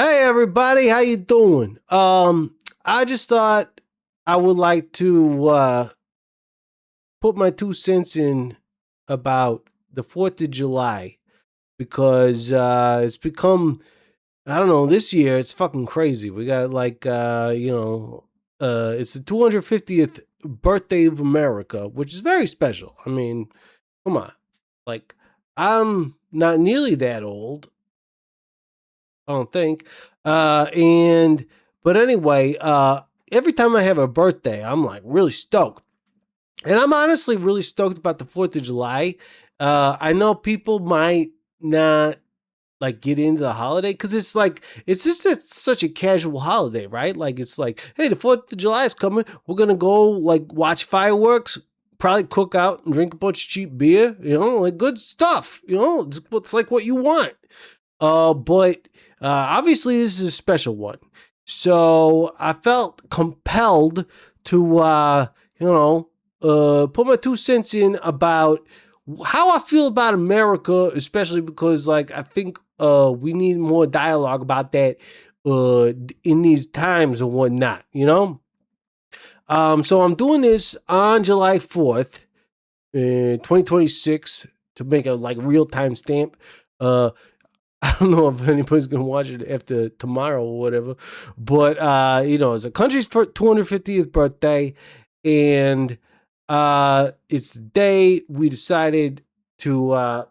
Hey everybody, how you doing? I just thought I would like to put my 2 cents in about the 4th of July because it's become, I don't know, this year it's fucking crazy. We got it's the 250th birthday of America, which is very special. I mean, come on. Like, I'm not nearly that old, I don't think. And but anyway, every time I have a birthday, I'm like really stoked, and I'm honestly really stoked about the 4th of July. I know people might not like get into the holiday because it's just such a casual holiday, right? Like it's like, hey, the 4th of July is coming. We're gonna go like watch fireworks. Probably cook out and drink a bunch of cheap beer, like good stuff. It's like what you want. But obviously, this is a special one. So I felt compelled to, put my 2 cents in about how I feel about America, especially because, like, I think we need more dialogue about that in these times and whatnot. So I'm doing this on July 4th, 2026, to make a like real time stamp. I don't know if anybody's gonna watch it after tomorrow or whatever, but it's a country's 250th birthday, and it's the day we decided to.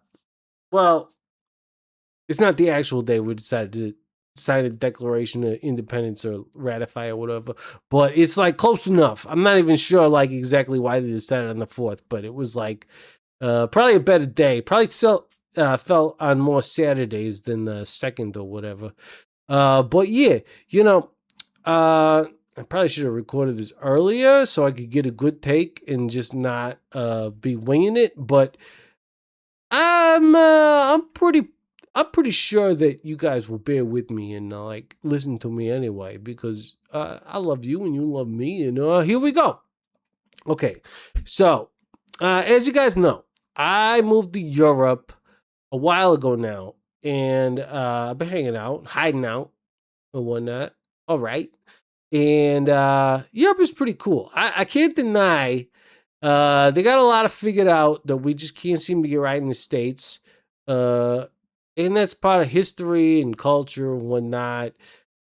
Well, it's not the actual day we decided to sign a Declaration of Independence or ratify or whatever, but it's like close enough. I'm not even sure like exactly why they decided on the 4th, but it was like probably a better day. Probably still fell on more Saturdays than the 2nd or whatever. But yeah, I probably should have recorded this earlier so I could get a good take and just not be winging it. But I'm pretty sure that you guys will bear with me and like listen to me anyway because I love you and you love me. And here we go. Okay, so as you guys know, I moved to Europe a while ago now, and I've been hanging out, hiding out, and whatnot. All right, and Europe is pretty cool. I can't deny they got a lot of figured out that we just can't seem to get right in the States, uh, and that's part of history and culture and whatnot.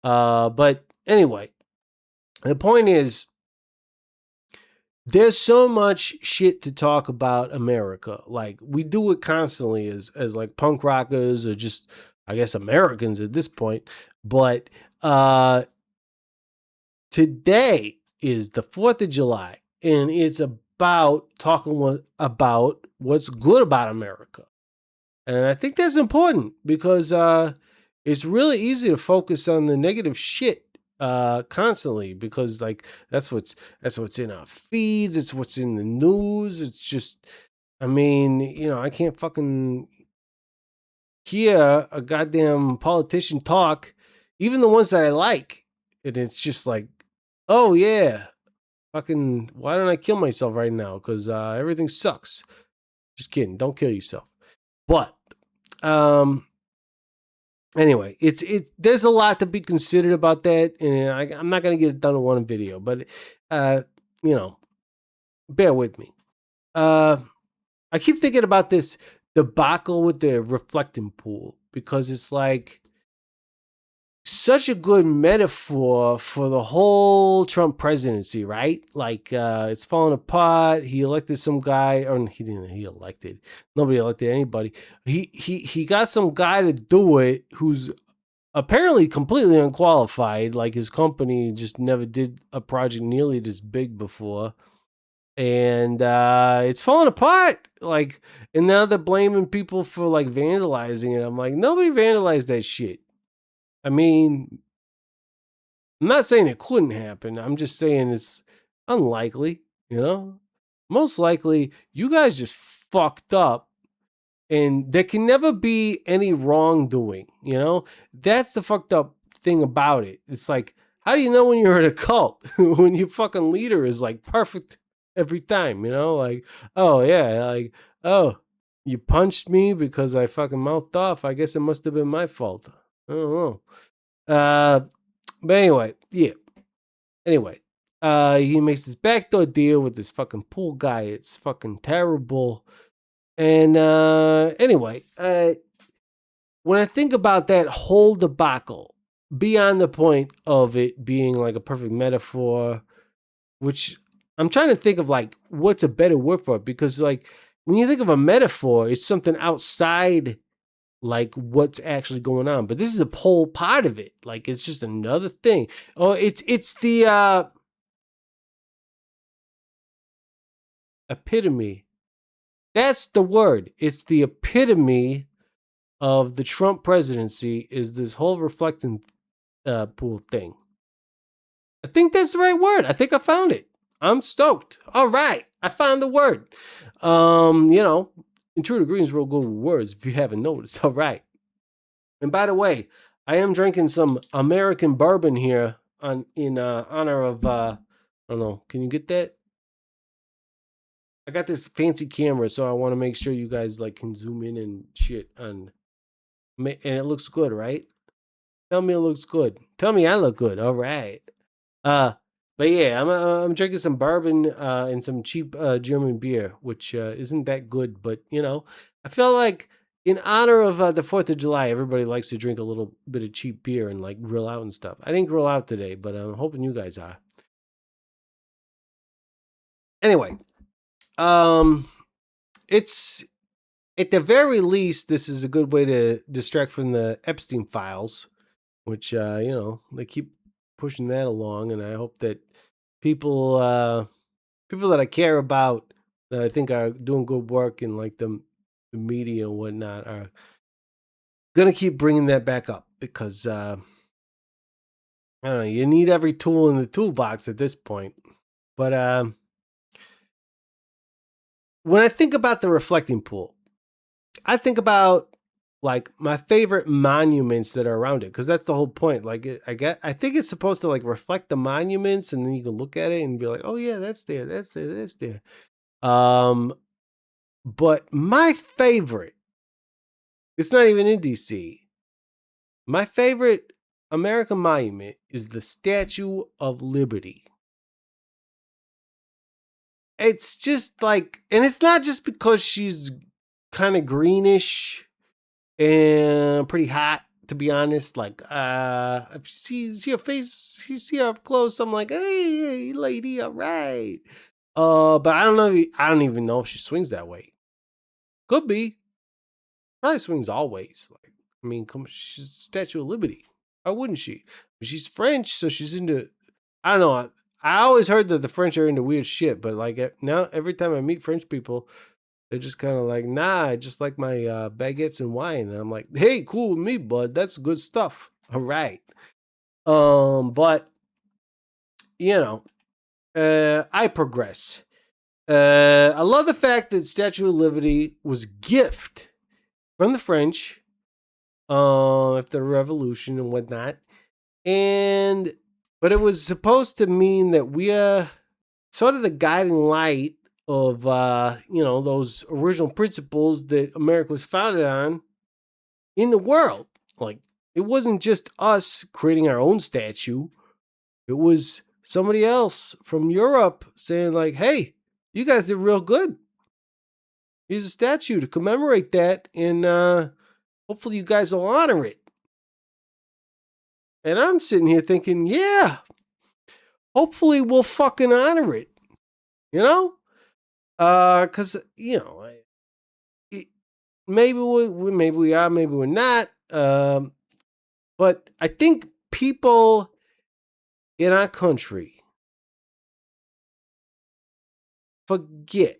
But anyway, the point is there's so much shit to talk about America. Like we do it constantly as like punk rockers or just I guess Americans at this point. But uh today is the 4th of July and it's about talking about what's good about America. And I think that's important because it's really easy to focus on the negative shit constantly because like that's what's in our feeds, it's what's in the news. It's just I mean, I can't fucking hear a goddamn politician talk, even the ones that I like. And it's just like, oh yeah, fucking why don't I kill myself right now? Because everything sucks. Just kidding, don't kill yourself. But um anyway, there's a lot to be considered about that, and I'm not gonna get it done in one video, but uh, you know, bear with me. Uh, I keep thinking about this debacle with the reflecting pool because it's like such a good metaphor for the whole Trump presidency, right? Like it's falling apart. He elected some guy, or he didn't. He elected nobody elected anybody. He got some guy to do it who's apparently completely unqualified. Like his company just never did a project nearly this big before, and it's falling apart. Like, and now they're blaming people for like vandalizing it. I'm like, nobody vandalized that shit. I mean, I'm not saying it couldn't happen. I'm just saying it's unlikely. Most likely you guys just fucked up and there can never be any wrongdoing. That's the fucked up thing about it. It's like, how do you know when you're in a cult? When your fucking leader is like perfect every time, like, oh yeah, like, oh, you punched me because I fucking mouthed off. I guess it must have been my fault. I don't know. But anyway, yeah. Anyway, he makes this backdoor deal with this fucking pool guy. It's fucking terrible. And anyway, when I think about that whole debacle, beyond the point of it being like a perfect metaphor, which I'm trying to think of like what's a better word for it, because like when you think of a metaphor, it's something outside like what's actually going on. But this is a whole part of it. Like it's just another thing. Oh, it's the epitome. That's the word. It's the epitome of the Trump presidency is this whole reflecting pool thing. I think that's the right word. I think I found it. I'm stoked. All right. I found the word. You know, Intruder Green's real good with words if you haven't noticed. All right. And by the way, I am drinking some American bourbon here in honor of I don't know. Can you get that? I got this fancy camera, so I want to make sure you guys like can zoom in and shit on and it looks good, right? Tell me it looks good. Tell me I look good. All right. Uh, but yeah, I'm drinking some bourbon and some cheap German beer, which isn't that good. But you know, I feel like in honor of the 4th of July, everybody likes to drink a little bit of cheap beer and like grill out and stuff. I didn't grill out today, but I'm hoping you guys are. Anyway, um, it's at the very least, this is a good way to distract from the Epstein files, which you know they keep pushing that along, and I hope that people that I care about that I think are doing good work in like the media and whatnot are gonna keep bringing that back up because I don't know, you need every tool in the toolbox at this point. But when I think about the reflecting pool, I think about like my favorite monuments that are around it because that's the whole point. Like I think it's supposed to like reflect the monuments, and then you can look at it and be like, oh yeah, that's there, that's there, that's there. But my favorite, it's not even in DC. My favorite American monument is the Statue of Liberty. It's just like, and it's not just because she's kind of greenish and pretty hot, to be honest. Like, if you see her face, you see her up close, I'm like, hey, lady, all right. But I don't know. I don't even know if she swings that way. Could be. Probably swings always. Like, I mean, she's Statue of Liberty. Why wouldn't she? But she's French, so she's into. I don't know. I always heard that the French are into weird shit, but like now, every time I meet French people, they're just kind of like, nah, I just like my baguettes and wine. And I'm like, hey, cool with me, bud. That's good stuff. All right. But you know, I progress. I love the fact that Statue of Liberty was a gift from the French after the revolution and whatnot. And but it was supposed to mean that we are sort of the guiding light of you know, those original principles that America was founded on in the world. Like it wasn't just us creating our own statue. It was somebody else from Europe saying like, "Hey, you guys did real good. Here's a statue to commemorate that, and hopefully you guys will honor it." And I'm sitting here thinking, yeah, hopefully we'll fucking honor it. You know? Because, you know, maybe maybe we are, maybe we're not. But I think people in our country forget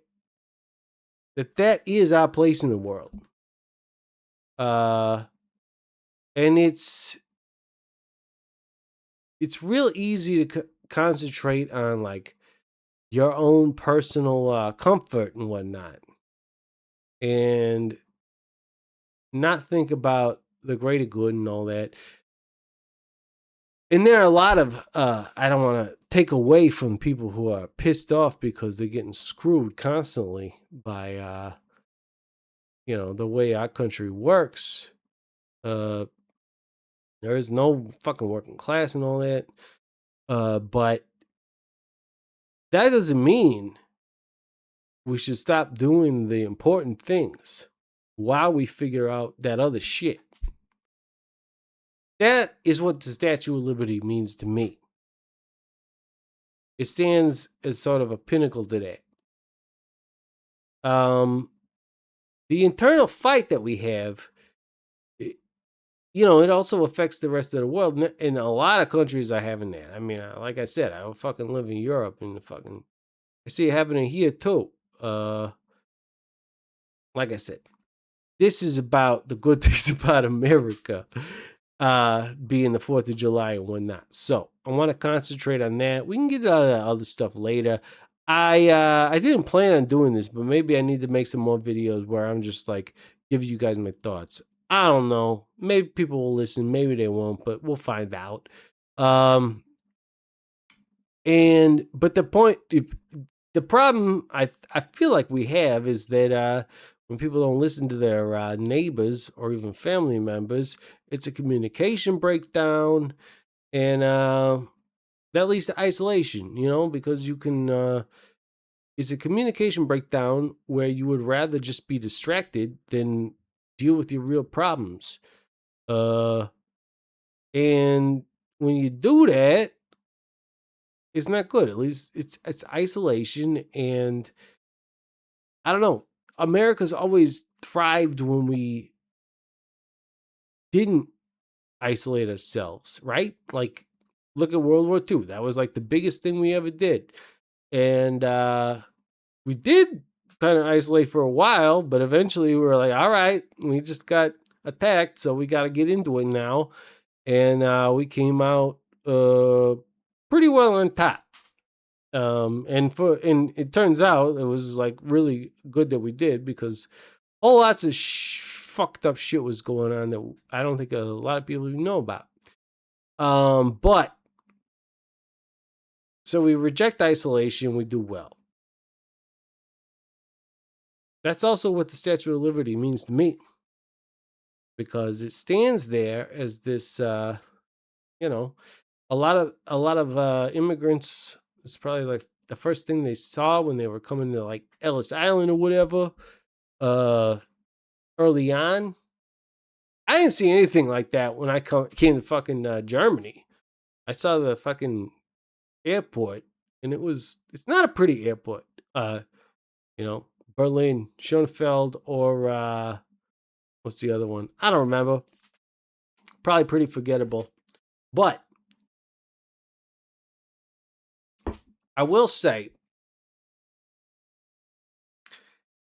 that that is our place in the world. Uh, and it's real easy to concentrate on like your own personal comfort and whatnot, and not think about the greater good and all that. And there are a lot of I don't want to take away from people who are pissed off because they're getting screwed constantly by you know, the way our country works. Uh There is no fucking working class and all that. But that doesn't mean we should stop doing the important things while we figure out that other shit. That is what the Statue of Liberty means to me. It stands as sort of a pinnacle to that. The internal fight that we have, it also affects the rest of the world. And a lot of countries are having that. I mean, like I said, I fucking live in Europe, and I see it happening here too. Like I said, this is about the good things about America, being the 4th of July and whatnot. So I want to concentrate on that. We can get out of that other stuff later. I didn't plan on doing this, but maybe I need to make some more videos where I'm just like giving you guys my thoughts. I don't know. Maybe people will listen, maybe they won't, but we'll find out. But the problem I feel like we have is that when people don't listen to their neighbors or even family members, it's a communication breakdown, and that leads to isolation. Because you can. It's a communication breakdown where you would rather just be distracted than deal with your real problems. And when you do that, it's not good. At least it's isolation, and I don't know. America's always thrived when we didn't isolate ourselves, right? Like, look at World War II. That was like the biggest thing we ever did. And we did kind of isolate for a while, but eventually we were like, all right, we just got attacked, so we got to get into it now. And we came out pretty well on top. And it turns out it was like really good that we did, because whole lots of fucked up shit was going on that I don't think a lot of people even know about. But so we reject isolation, we do well. That's also what the Statue of Liberty means to me, because it stands there as this, a lot of immigrants. It's probably like the first thing they saw when they were coming to like Ellis Island or whatever. Early on, I didn't see anything like that when I came to fucking Germany. I saw the fucking airport, and it's not a pretty airport. Berlin, Schoenfeld, or what's the other one? I don't remember. Probably pretty forgettable. But I will say,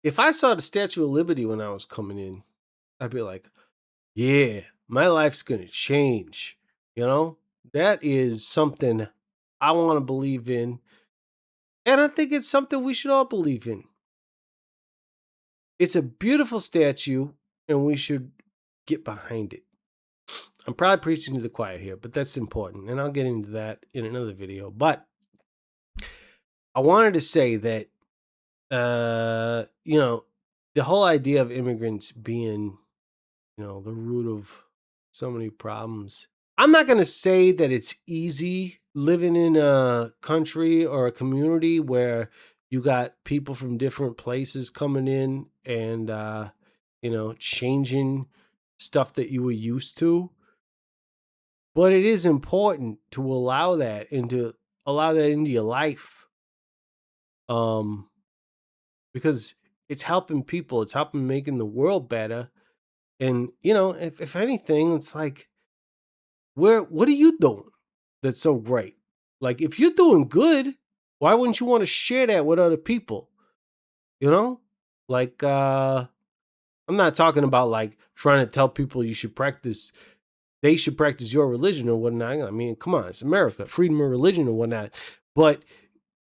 if I saw the Statue of Liberty when I was coming in, I'd be like, yeah, my life's going to change. That is something I want to believe in. And I think it's something we should all believe in. It's a beautiful statue, and we should get behind it. I'm probably preaching to the choir here, but that's important. And I'll get into that in another video. But I wanted to say that, the whole idea of immigrants being, the root of so many problems. I'm not going to say that it's easy living in a country or a community where you got people from different places coming in and, changing stuff that you were used to. But it is important to allow that into your life. Because it's helping people, it's helping making the world better. And, if anything, it's like, what are you doing that's so great? Like, if you're doing good, why wouldn't you want to share that with other people? Like, I'm not talking about like trying to tell people they should practice your religion or whatnot. I mean, come on, it's America, freedom of religion or whatnot. But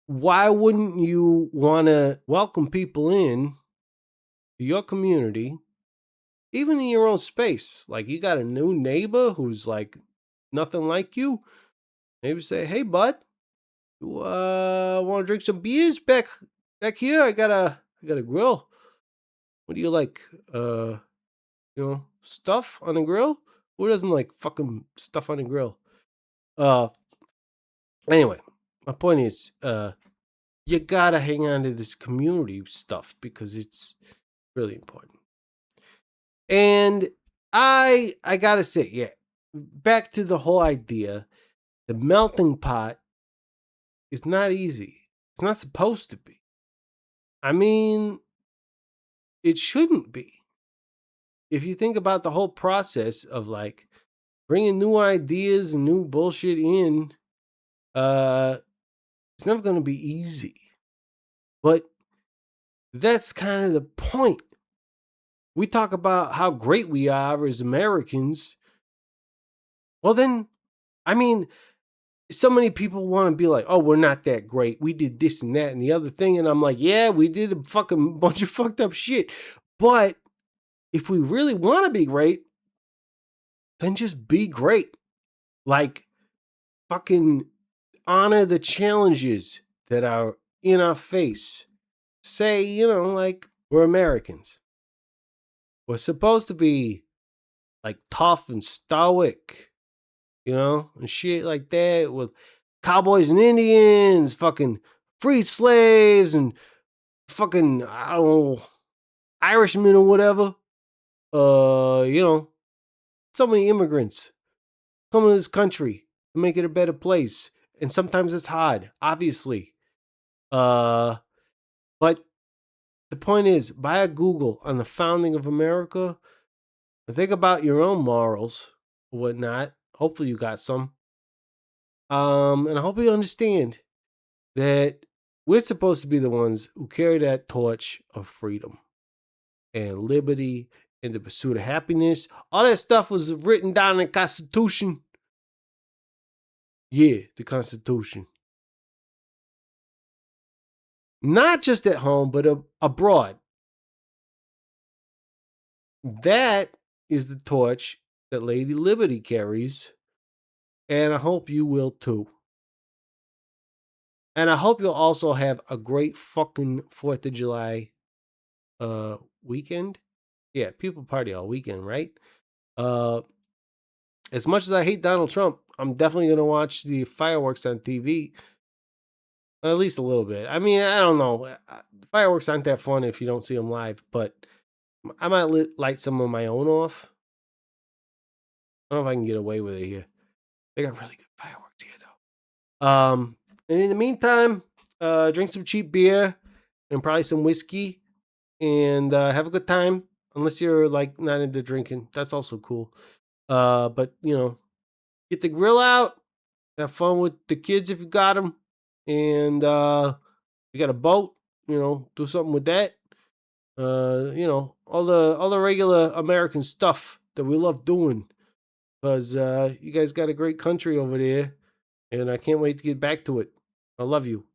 why wouldn't you want to welcome people in to your community, even in your own space? Like, you got a new neighbor who's like nothing like you. Maybe say, hey, bud, you want to drink some beers back here? I got a grill. What do you like? Stuff on the grill? Who doesn't like fucking stuff on the grill? Uh, anyway, my point is, you gotta hang on to this community stuff because it's really important. And I gotta say, yeah, back to the whole idea, the melting pot is not easy. It's not supposed to be. I mean, it shouldn't be. If you think about the whole process of like bringing new ideas and new bullshit in, it's never going to be easy. But that's kind of the point. We talk about how great we are as Americans. Well, then, I mean, so many people want to be like, oh, we're not that great. We did this and that and the other thing. And I'm like, yeah, we did a fucking bunch of fucked up shit. But if we really want to be great, then just be great. Like, fucking honor the challenges that are in our face. Say, like, we're Americans. We're supposed to be like tough and stoic, and shit like that with cowboys and Indians, fucking freed slaves and fucking, I don't know, Irishmen or whatever. So many immigrants come to this country to make it a better place. And sometimes it's hard, obviously. But the point is, buy a Google on the founding of America and think about your own morals or whatnot. Hopefully you got some. And I hope you understand that we're supposed to be the ones who carry that torch of freedom and liberty and the pursuit of happiness. All that stuff was written down in the Constitution. Yeah, the Constitution. Not just at home, but abroad. That is the torch that Lady Liberty carries. And I hope you will too. And I hope you'll also have a great fucking 4th of July weekend. Yeah, people party all weekend, right? As much as I hate Donald Trump, I'm definitely going to watch the fireworks on TV. At least a little bit. I mean, I don't know. Fireworks aren't that fun if you don't see them live, but I might light some of my own off. I don't know if I can get away with it here. They got really good fireworks here, though. And in the meantime, drink some cheap beer and probably some whiskey and have a good time. Unless you're like not into drinking, that's also cool. But get the grill out, have fun with the kids if you got them, and you got a boat, do something with that. All the regular American stuff that we love doing, because you guys got a great country over there, and I can't wait to get back to it. I love you.